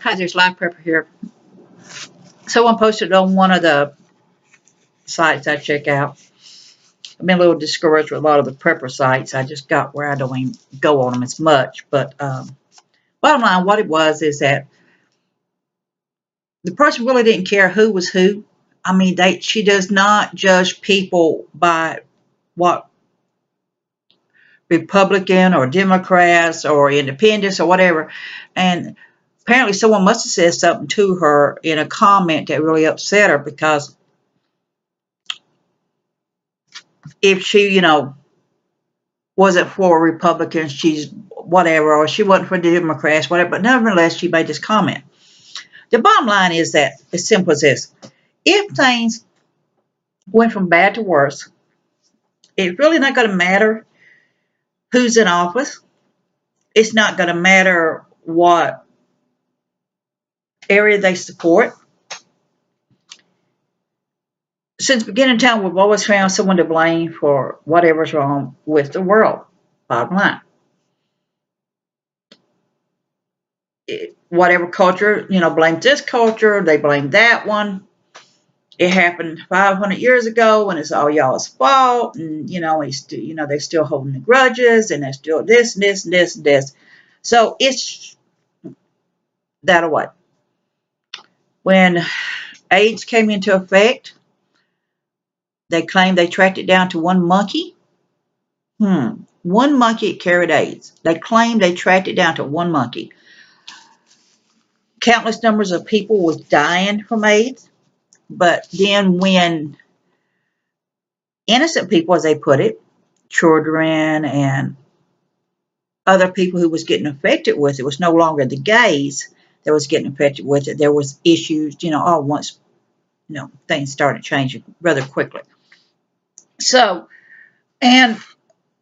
Hi, there's Life Prepper here. Someone posted on one of the sites I check out. I've been a little discouraged with a lot of the prepper sites. I just got where I don't even go on them as much. But bottom line, what it was is that the person really didn't care who was who. I mean, she does not judge people by what Republican or Democrats or Independents or whatever. And apparently someone must have said something to her in a comment that really upset her, because if she, wasn't for Republicans, she's whatever, or she wasn't for Democrats, whatever, but nevertheless, she made this comment. The bottom line is that as simple as this: if things went from bad to worse, it's really not going to matter who's in office. It's not going to matter what area they support. Since the beginning of time, we've always found someone to blame for whatever's wrong with the world. Bottom line. Whatever culture, blames this culture, they blame that one. It happened 500 years ago, and it's all y'all's fault, and they're still holding the grudges, and they're still this, this, this, this. So it's that or what? When AIDS came into effect, they claimed they tracked it down to one monkey. One monkey carried AIDS. They claimed they tracked it down to one monkey. Countless numbers of people was dying from AIDS. But then when innocent people, as they put it, children and other people who was getting affected with it, was no longer the gays that was getting affected with it. There was issues, all once, things started changing rather quickly. So, and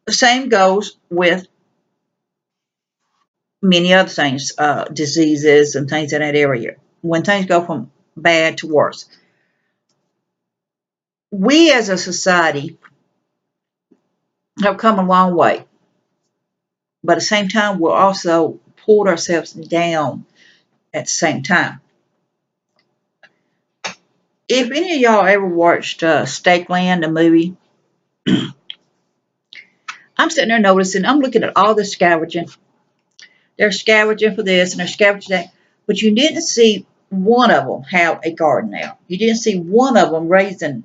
the same goes with many other things, diseases and things in that area. When things go from bad to worse, we as a society have come a long way. But at the same time, we're also pulled ourselves down at the same time. If any of y'all ever watched Stakeland, the movie, I'm sitting there noticing, I'm looking at all the scavenging. They're scavenging for this and they're scavenging that. But you didn't see one of them have a garden now. You didn't see one of them raising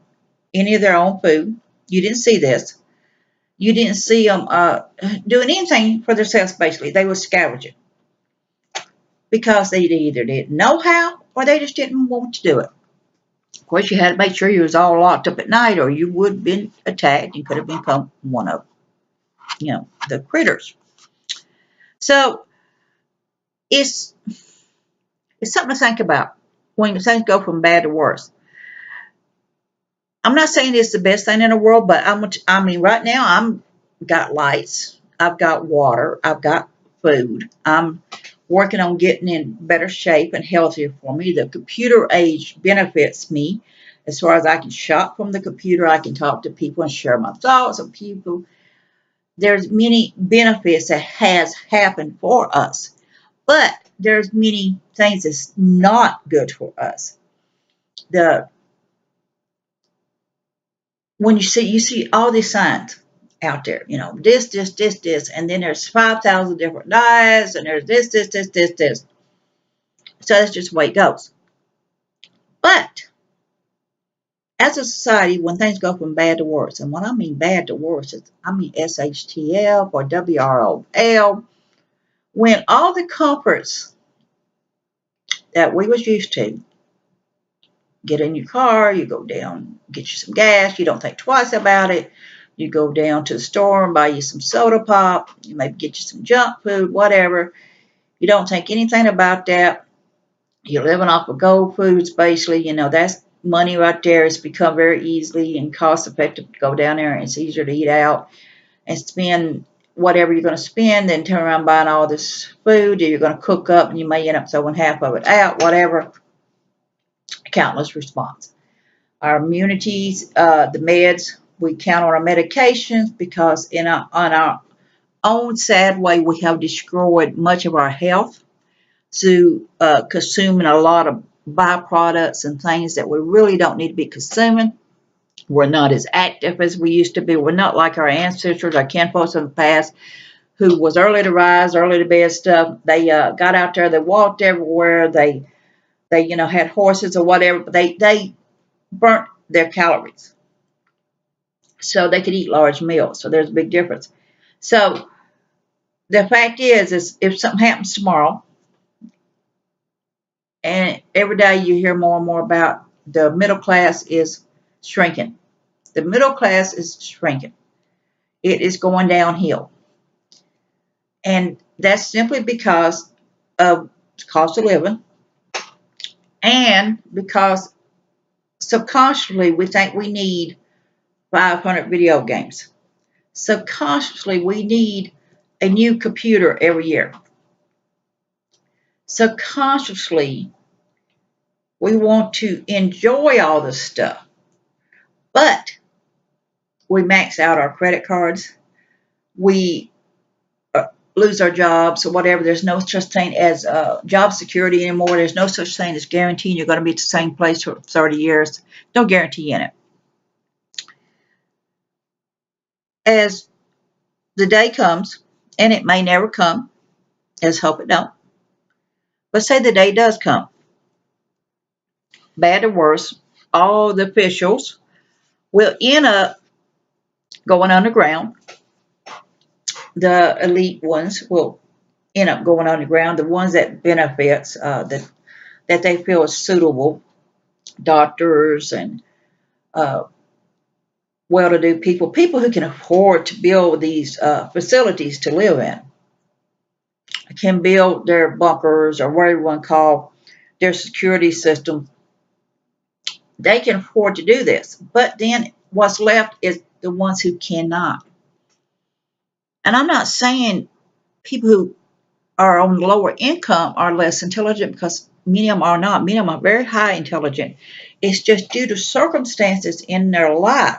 any of their own food. You didn't see this. You didn't see them doing anything for themselves, basically. They were scavenging. Because they either didn't know how or they just didn't want to do it. Of course, you had to make sure you was all locked up at night, or you would have been attacked and could have become one of, the critters. So it's something to think about when things go from bad to worse. I'm not saying it's the best thing in the world, but right now I'm got lights, I've got water, I've got food. I'm working on getting in better shape and healthier for me. The computer age benefits me as far as I can shop from the computer. I can talk to people and share my thoughts with people. There's many benefits that has happened for us, but there's many things that's not good for us. When you see all these signs out there, this, and then there's 5,000 different diets, and there's this. So that's just the way it goes. But as a society, when things go from bad to worse, and when I mean bad to worse, I mean SHTF or WROL, when all the comforts that we was used to, get in your car, you go down, get you some gas, you don't think twice about it, you go down to the store and buy you some soda pop, you maybe get you some junk food, whatever, you don't think anything about that, you're living off of Gold Foods, basically, that's money right there. It's become very easily and cost effective to go down there, and it's easier to eat out and spend whatever you're going to spend, then turn around buying all this food that you're going to cook up, and you may end up throwing half of it out, whatever. Countless response. Our immunities, the meds, we count on our medications because on our own sad way, we have destroyed much of our health. to consuming a lot of byproducts and things that we really don't need to be consuming. We're not as active as we used to be. We're not like our ancestors, our kinfolks in the past, who was early to rise, early to bed stuff. They got out there, they walked everywhere, they had horses or whatever, but they burnt their calories. So they could eat large meals. So there's a big difference. So the fact is if something happens tomorrow, and every day you hear more and more about the middle class is shrinking. The middle class is shrinking. It is going downhill. And that's simply because of cost of living and because subconsciously we think we need 500 video games. Subconsciously we need a new computer every year. Subconsciously we want to enjoy all this stuff, but we max out our credit cards. We lose our jobs or whatever. There's no such thing as job security anymore. There's no such thing as guaranteeing you're going to be at the same place for 30 years. No guarantee in it. As the day comes, and it may never come, let's hope it don't, but say the day does come, bad or worse, all the officials will end up going underground. The elite ones will end up going underground. The ones that benefits, that they feel is suitable, doctors and well-to-do people who can afford to build these facilities to live in, can build their bunkers or whatever you want to call their security system. They can afford to do this. But then what's left is the ones who cannot. And I'm not saying people who are on lower income are less intelligent, because many of them are not. Many of them are very high intelligent. It's just due to circumstances in their life.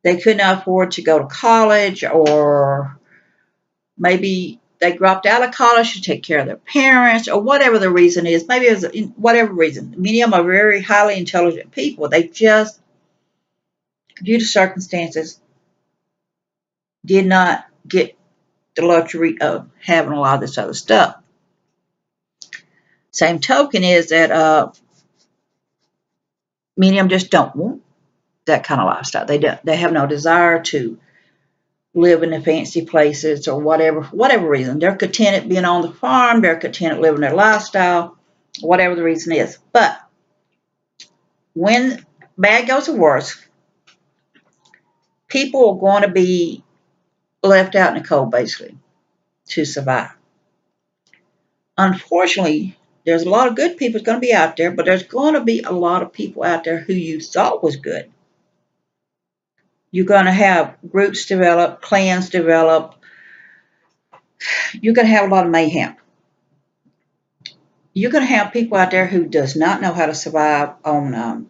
They could not afford to go to college, or maybe they dropped out of college to take care of their parents, or whatever the reason is. Maybe it's whatever reason. Many of them are very highly intelligent people. They just, due to circumstances, did not get the luxury of having a lot of this other stuff. Same token is that many of them just don't want that kind of lifestyle. They have no desire to live in the fancy places or whatever reason. They're contented being on the farm. They're contented living their lifestyle, whatever the reason is. But when bad goes to worse, people are going to be left out in the cold, basically, to survive. Unfortunately, there's a lot of good people going to be out there, but there's going to be a lot of people out there who you thought was good. You're going to have groups develop, clans develop. You're going to have a lot of mayhem. You're going to have people out there who does not know how to survive on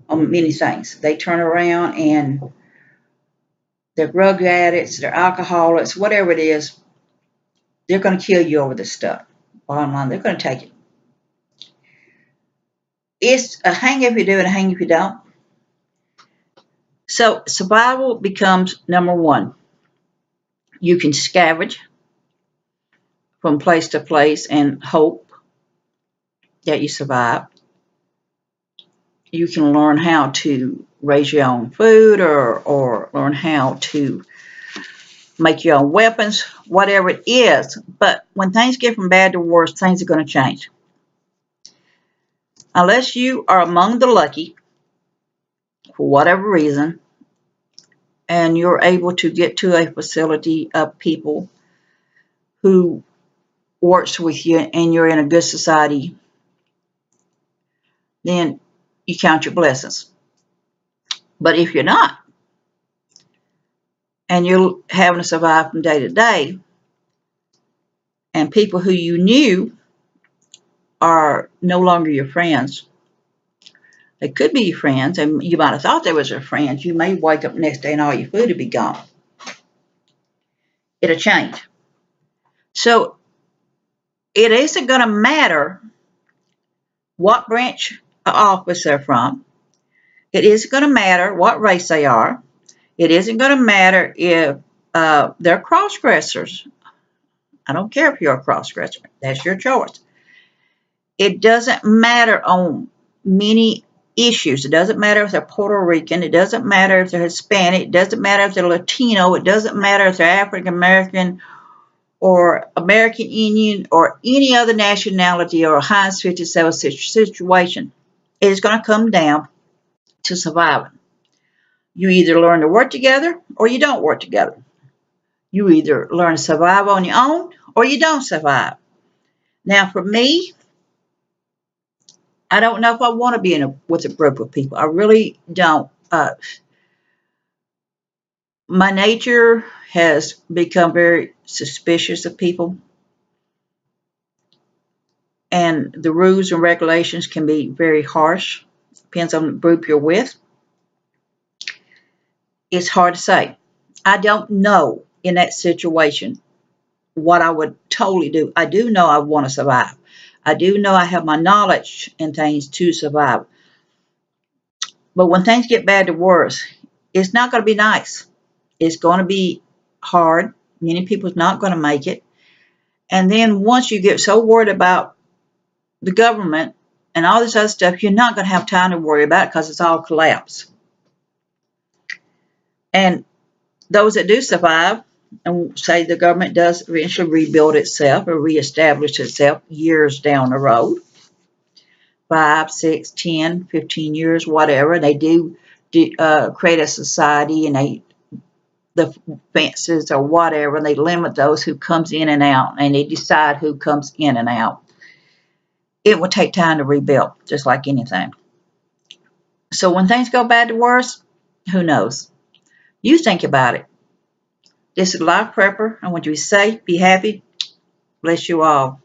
many things. They turn around and they're drug addicts, they're alcoholics, whatever it is. They're going to kill you over this stuff. Bottom line, they're going to take it. It's a hang if you do and a hang if you don't. So survival becomes number one. You can scavenge from place to place and hope that you survive. You can learn how to raise your own food, or learn how to make your own weapons, whatever it is. But when things get from bad to worse, things are going to change. Unless you are among the lucky, for whatever reason, and you're able to get to a facility of people who works with you and you're in a good society, then you count your blessings. But if you're not, and you're having to survive from day to day, and people who you knew are no longer your friends, they could be your friends, and you might have thought they was your friends. You may wake up the next day and all your food will be gone. It'll change. So it isn't going to matter what branch of office they're from. It isn't going to matter what race they are. It isn't going to matter if they're cross-dressers. I don't care if you're a cross-dresser. That's your choice. It doesn't matter on many issues. It doesn't matter if they're Puerto Rican. It doesn't matter if they're Hispanic. It doesn't matter if they're Latino. It doesn't matter if they're African American or American Indian or any other nationality or a Heinz 57 situation. It is going to come down to surviving. You either learn to work together or you don't work together. You either learn to survive on your own or you don't survive. Now, for me, I don't know if I want to be with a group of people. I really don't. My nature has become very suspicious of people. And the rules and regulations can be very harsh. Depends on the group you're with. It's hard to say. I don't know in that situation what I would totally do. I do know I want to survive. I do know I have my knowledge and things to survive. But when things get bad to worse, it's not going to be nice. It's going to be hard. Many people's not going to make it. And then once you get so worried about the government and all this other stuff, you're not going to have time to worry about it because it's all collapsed. And those that do survive, and say the government does eventually rebuild itself or reestablish itself years down the road, 5, 6, 10, 15 years, whatever, they do create a society, and the fences or whatever, and they limit those who comes in and out, and they decide who comes in and out. It will take time to rebuild, just like anything. So when things go bad to worse, who knows? You think about it. This is Life Prepper. I want you to be safe, be happy. Bless you all.